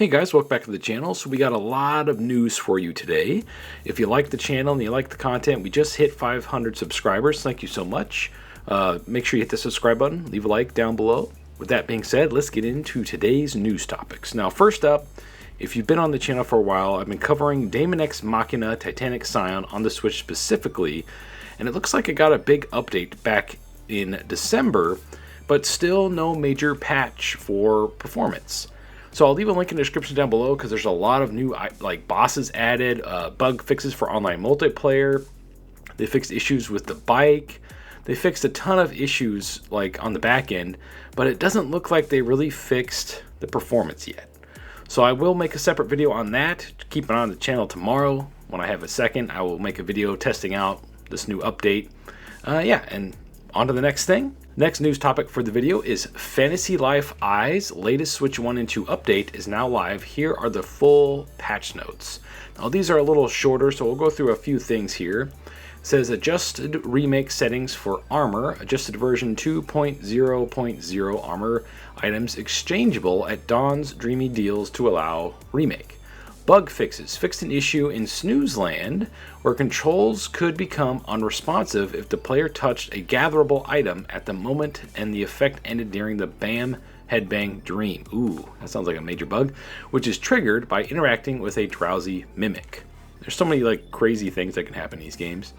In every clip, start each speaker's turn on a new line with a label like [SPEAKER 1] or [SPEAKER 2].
[SPEAKER 1] Hey guys, welcome back to the channel. So we got a lot of news for you today. If you like the channel and you like the content, we just hit 500 subscribers. Thank you so much. Make sure you hit the subscribe button, leave a like down below. With that being said, let's get into today's news topics. Now, first up, if you've been on the channel for a while, I've been covering Daemon X Machina Titanic Scion on the Switch specifically, and it looks like it got a big update back in December, but still no major patch for performance. So I'll leave a link in the description down below because there's a lot of new bosses added, bug fixes for online multiplayer. They fixed issues with the bike. They fixed a ton of issues on the back end, but it doesn't look like they really fixed the performance yet. So I will make a separate video on that. Keep it on the channel tomorrow. When I have a second, I will make a video testing out this new update. And on to the next thing. Next news topic for the video is Fantasy Life I's latest Switch 1 and 2 update is now live. Here are the full patch notes. Now these are a little shorter, so we'll go through a few things here. It says adjusted remake settings for armor, adjusted version 2.0.0 armor items exchangeable at Dawn's Dreamy Deals to allow remake. Bug fixes. Fixed an issue in Snooze Land where controls could become unresponsive if the player touched a gatherable item at the moment and the effect ended during the BAM Headbang Dream. Ooh, that sounds like a major bug, which is triggered by interacting with a drowsy mimic. There's so many crazy things that can happen in these games.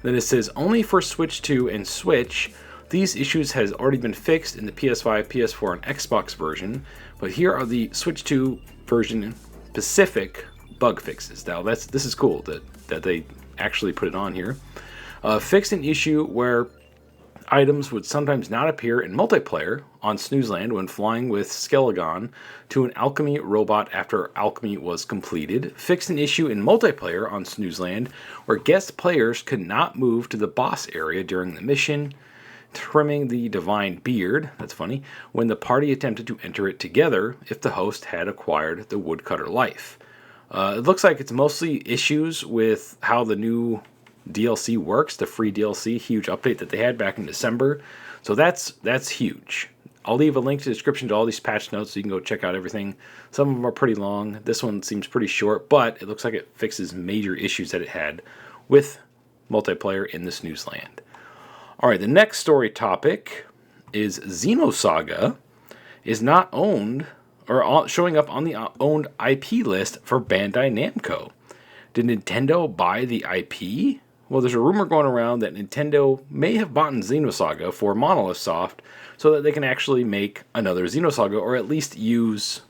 [SPEAKER 1] Then it says only for Switch 2 and Switch. These issues has already been fixed in the PS5, PS4, and Xbox version, but here are the Switch 2 version specific bug fixes. Now this is cool that they actually put it on here. Fixed an issue where items would sometimes not appear in multiplayer on Snoozeland when flying with Skelegon to an alchemy robot after alchemy was completed. Fixed an issue in multiplayer on Snoozeland where guest players could not move to the boss area during the mission. Trimming the divine beard, that's funny, when the party attempted to enter it together if the host had acquired the woodcutter life. It looks like it's mostly issues with how the new DLC works, the free DLC, huge update that they had back in December. So that's huge. I'll leave a link to the description to all these patch notes so you can go check out everything. Some of them are pretty long. This one seems pretty short, but it looks like it fixes major issues that it had with multiplayer in the Snooze Land. All right, the next story topic is Xenosaga is not owned or showing up on the owned IP list for Bandai Namco. Did Nintendo buy the IP? Well, there's a rumor going around that Nintendo may have bought Xenosaga for Monolith Soft so that they can actually make another Xenosaga, or at least use.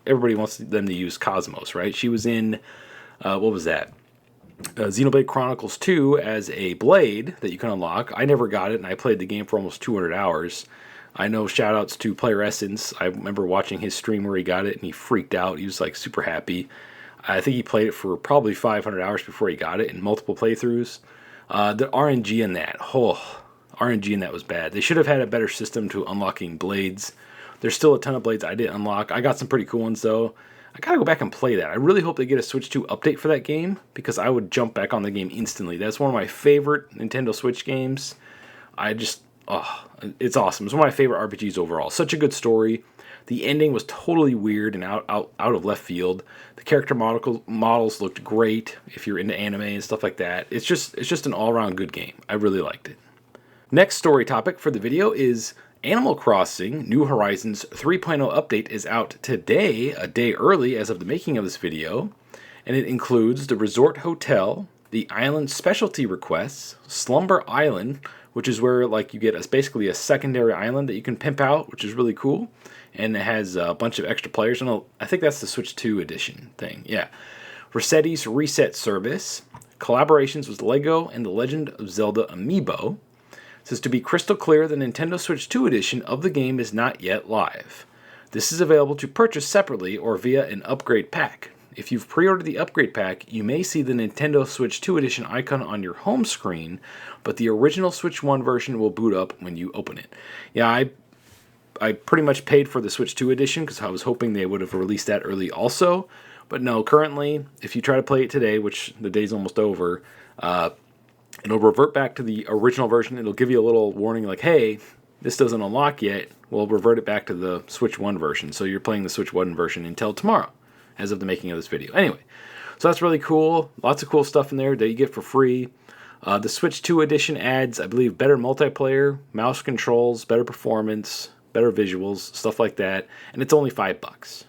[SPEAKER 1] Everybody wants them to use Cosmos, right? She was in what was that? Xenoblade Chronicles 2 as a blade that you can unlock. I never got it, and I played the game for almost 200 hours. I know shoutouts to Player Essence. I remember watching his stream where he got it, and he freaked out. He was super happy. I think he played it for probably 500 hours before he got it in multiple playthroughs. The RNG in that, RNG in that was bad. They should have had a better system to unlocking blades. There's still a ton of blades I didn't unlock. I got some pretty cool ones, though. I gotta go back and play that. I really hope they get a Switch 2 update for that game because I would jump back on the game instantly. That's one of my favorite Nintendo Switch games. It's awesome. It's one of my favorite RPGs overall. Such a good story. The ending was totally weird and out of left field. The character models looked great if you're into anime and stuff like that. It's just an all-around good game. I really liked it. Next story topic for the video is Animal Crossing New Horizons 3.0 update is out today, a day early as of the making of this video, and it includes the Resort Hotel, the Island Specialty Requests, Slumber Island, which is where you get basically a secondary island that you can pimp out, which is really cool, and it has a bunch of extra players. I think that's the Switch 2 edition thing, yeah. Resetti's Reset Service, collaborations with LEGO and The Legend of Zelda Amiibo. It says, to be crystal clear, the Nintendo Switch 2 edition of the game is not yet live. This is available to purchase separately or via an upgrade pack. If you've pre-ordered the upgrade pack, you may see the Nintendo Switch 2 edition icon on your home screen, but the original Switch 1 version will boot up when you open it. Yeah, I pretty much paid for the Switch 2 edition because I was hoping they would have released that early also. But no, currently, if you try to play it today, which the day's almost over, it'll revert back to the original version. It'll give you a little warning hey, this doesn't unlock yet, we'll revert it back to the Switch 1 version. So you're playing the Switch 1 version until tomorrow, as of the making of this video. Anyway, so that's really cool. Lots of cool stuff in there that you get for free. The Switch 2 edition adds, I believe, better multiplayer, mouse controls, better performance, better visuals, stuff like that. And it's only $5.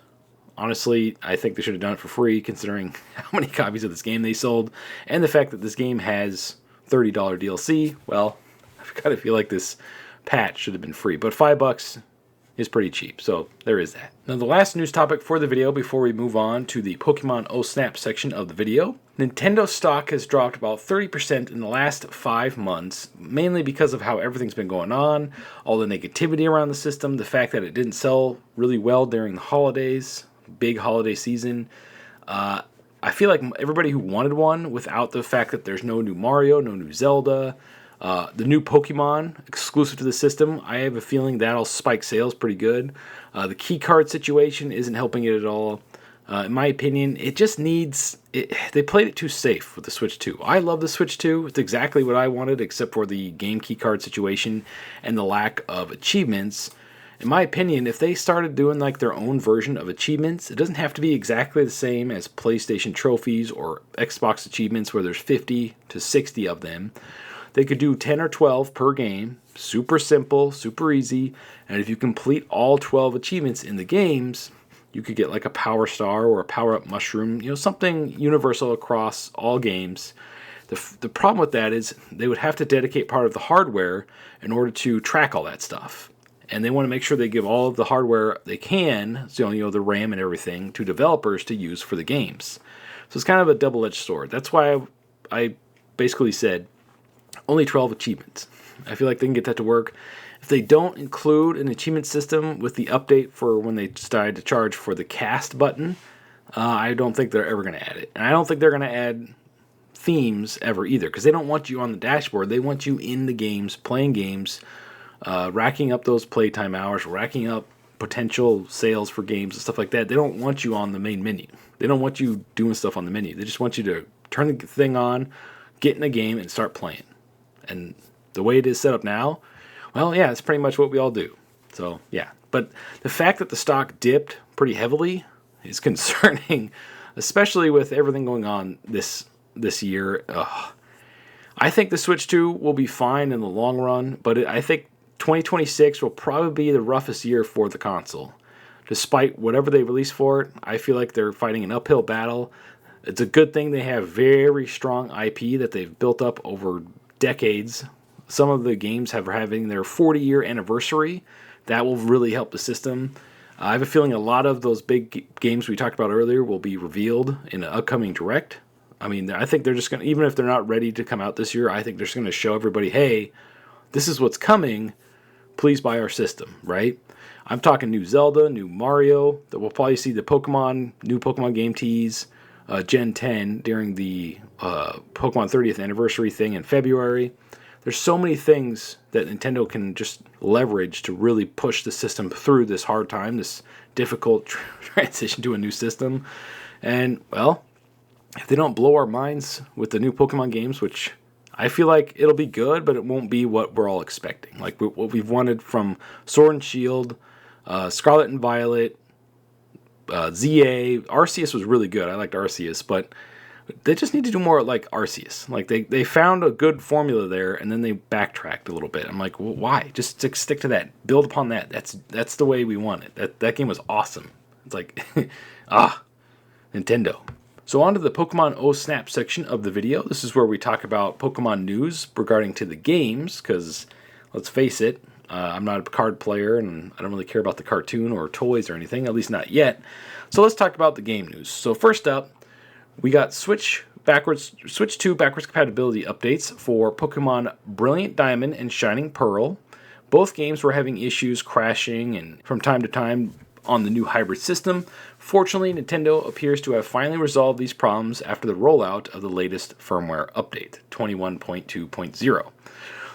[SPEAKER 1] Honestly, I think they should have done it for free, considering how many copies of this game they sold, and the fact that this game has $30 DLC. Well, I kind of feel like this patch should have been free, but $5 is pretty cheap, so there is that. Now, the last news topic for the video before we move on to the Pokemon Oh Snap section of the video. Nintendo stock has dropped about 30% in the last 5 months, mainly because of how everything's been going on, all the negativity around the system, the fact that it didn't sell really well during the holidays, big holiday season. I feel like everybody who wanted one, without the fact that there's no new Mario, no new Zelda, the new Pokemon exclusive to the system, I have a feeling that'll spike sales pretty good. The key card situation isn't helping it at all. In my opinion, it just needs... they played it too safe with the Switch 2. I love the Switch 2. It's exactly what I wanted, except for the game key card situation and the lack of achievements. In my opinion, if they started doing like their own version of achievements, it doesn't have to be exactly the same as PlayStation trophies or Xbox achievements where there's 50 to 60 of them. They could do 10 or 12 per game, super simple, super easy, and if you complete all 12 achievements in the games, you could get like a Power Star or a Power Up Mushroom, something universal across all games. The problem with that is they would have to dedicate part of the hardware in order to track all that stuff. And they want to make sure they give all of the hardware they can, so, the RAM and everything, to developers to use for the games. So it's kind of a double-edged sword. That's why I basically said only 12 achievements. I feel like they can get that to work. If they don't include an achievement system with the update for when they decide to charge for the cast button, I don't think they're ever going to add it. And I don't think they're going to add themes ever either, because they don't want you on the dashboard. They want you in the games, playing games, racking up those playtime hours, racking up potential sales for games and stuff like that. They don't want you on the main menu. They don't want you doing stuff on the menu. They just want you to turn the thing on, get in a game, and start playing. And the way it is set up now, well, yeah, it's pretty much what we all do. So, yeah. But the fact that the stock dipped pretty heavily is concerning, especially with everything going on this year. I think the Switch 2 will be fine in the long run, but I think 2026 will probably be the roughest year for the console. Despite whatever they release for it, I feel like they're fighting an uphill battle. It's a good thing they have very strong IP that they've built up over decades. Some of the games have having their 40-year anniversary. That will really help the system. I have a feeling a lot of those big games we talked about earlier will be revealed in an upcoming Direct. I mean, I think they're just going to, even if they're not ready to come out this year, I think they're just going to show everybody, hey, this is what's coming. Please buy our system, right? I'm talking new Zelda, new Mario, that we'll probably see the new Pokemon game tease, Gen 10 during the Pokemon 30th anniversary thing in February. There's so many things that Nintendo can just leverage to really push the system through this hard time, this difficult transition to a new system. And, well, if they don't blow our minds with the new Pokemon games, which I feel like it'll be good, but it won't be what we're all expecting. Like what we've wanted from Sword and Shield, Scarlet and Violet, ZA. Arceus was really good. I liked Arceus, but they just need to do more like Arceus. Like they found a good formula there, and then they backtracked a little bit. I'm like, well, why? Just stick to that. Build upon that. That's the way we want it. That game was awesome. It's like, Nintendo. So on to the Pokemon Oh Snap section of the video. This is where we talk about Pokemon news regarding to the games, because let's face it, I'm not a card player, and I don't really care about the cartoon or toys or anything, at least not yet. So let's talk about the game news. So first up, we got Switch 2 backwards compatibility updates for Pokemon Brilliant Diamond and Shining Pearl. Both games were having issues crashing and from time to time on the new hybrid system. Fortunately, Nintendo appears to have finally resolved these problems after the rollout of the latest firmware update, 21.2.0.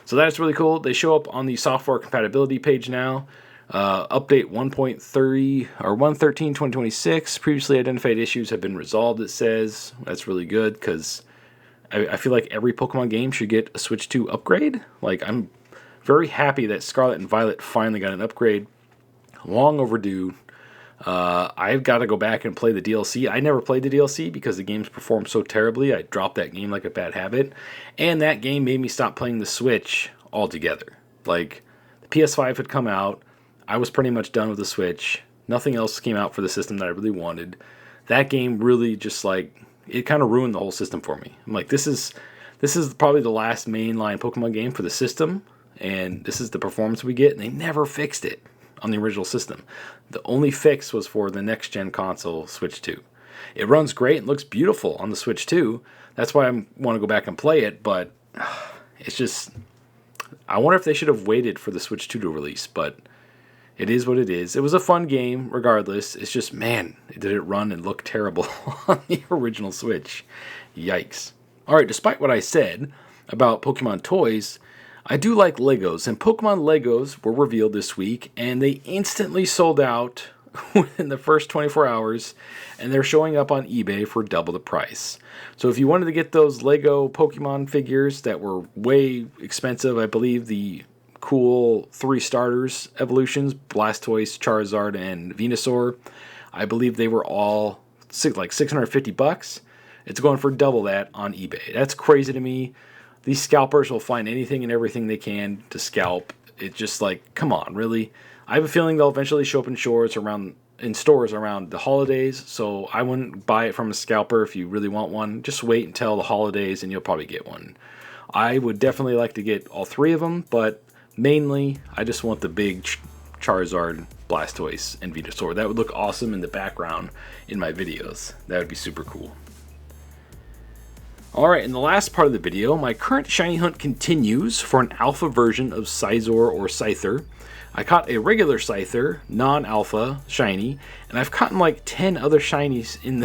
[SPEAKER 1] So that's really cool. They show up on the software compatibility page now. Update 1.30 or 1.13.2026. Previously identified issues have been resolved, it says. That's really good because I feel like every Pokemon game should get a Switch 2 upgrade. Like, I'm Very happy that Scarlet and Violet finally got an upgrade. Long overdue. I've got to go back and play the DLC. I never played the DLC because the games performed so terribly. I dropped that game like a bad habit. And that game made me stop playing the Switch altogether. Like, the PS5 had come out. I was pretty much done with the Switch. Nothing else came out for the system that I really wanted. That game really just, like, it kind of ruined the whole system for me. I'm like, this is probably the last mainline Pokemon game for the system. And this is the performance we get. And they never fixed it on the original system. The only fix was for the next gen console, Switch 2. It runs great and looks beautiful on the Switch 2. That's why I want to go back and play it, but it's just, I wonder if they should have waited for the Switch 2 to release, but it is what it is. It was a fun game regardless. It's just, man, did it run and look terrible on the original Switch. Yikes. Alright, despite what I said about Pokemon toys, I do like Legos, and Pokemon Legos were revealed this week, and they instantly sold out within the first 24 hours, and they're showing up on eBay for double the price. So if you wanted to get those Lego Pokemon figures that were way expensive, I believe the cool 3 starters evolutions, Blastoise, Charizard, and Venusaur, I believe they were all like $650. It's going for double that on eBay. That's crazy to me. These scalpers will find anything and everything they can to scalp. It's just like, come on, really? I have a feeling they'll eventually show up in stores around the holidays, so I wouldn't buy it from a scalper if you really want one. Just wait until the holidays and you'll probably get one. I would definitely like to get all 3 of them, but mainly I just want the big Charizard, Blastoise, and Venusaur. That would look awesome in the background in my videos. That would be super cool. Alright, in the last part of the video, my current shiny hunt continues for an alpha version of Scizor or Scyther. I caught a regular Scyther, non-alpha shiny, and I've caught like 10 other shinies in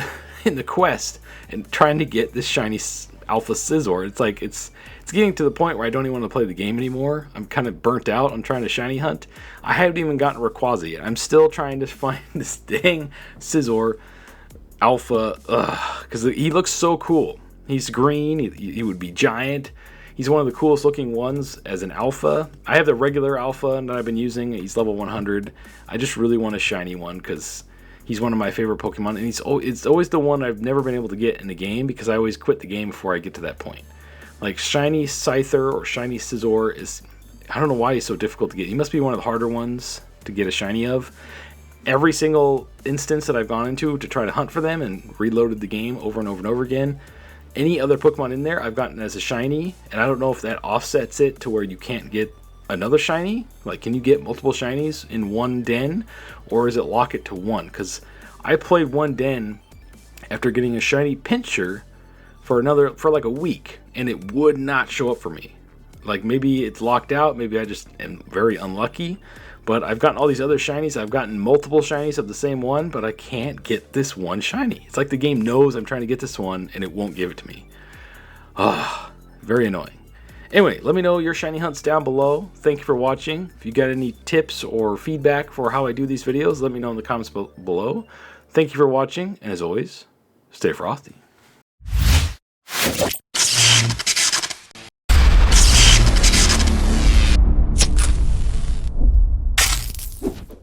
[SPEAKER 1] the quest and trying to get this shiny alpha Scizor. It's like it's getting to the point where I don't even want to play the game anymore. I'm kind of burnt out on trying to shiny hunt. I haven't even gotten Rayquaza yet. I'm still trying to find this dang Scizor alpha, because he looks so cool. He's green, he would be giant. He's one of the coolest looking ones as an alpha. I have the regular alpha that I've been using. He's level 100. I just really want a shiny one because he's one of my favorite Pokemon. And it's always the one I've never been able to get in the game because I always quit the game before I get to that point. Like shiny Scyther or shiny Scizor is, I don't know why he's so difficult to get. He must be one of the harder ones to get a shiny of. Every single instance that I've gone into to try to hunt for them and reloaded the game over and over and over again, any other Pokemon in there I've gotten as a shiny, and I don't know if that offsets it to where you can't get another shiny. Like, can you get multiple shinies in one den, or is it lock it to one? Because I played one den after getting a shiny Pinscher for like a week, and it would not show up for me. Like, maybe it's locked out, maybe I just am very unlucky, but I've gotten all these other shinies. I've gotten multiple shinies of the same one, but I can't get this one shiny. It's like the game knows I'm trying to get this one, and it won't give it to me. Very annoying. Anyway, let me know your shiny hunts down below. Thank you for watching. If you got any tips or feedback for how I do these videos, let me know in the comments below. Thank you for watching, and as always, stay frosty.